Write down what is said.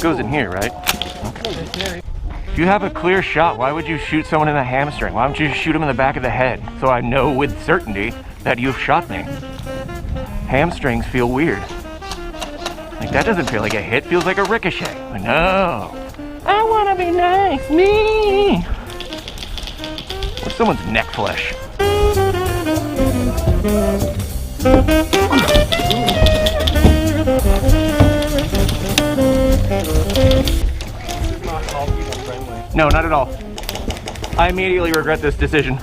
goes in here, right? Okay. If you have a clear shot, why would you shoot someone in the hamstring? Why don't you just shoot him in the back of the head so I know with certainty that you've shot me? Hamstrings feel weird. Like, that doesn't feel like a hit, feels like a ricochet. Like, no. I want to be nice, me. What's someone's neck flesh? No, not at all. I immediately regret this decision.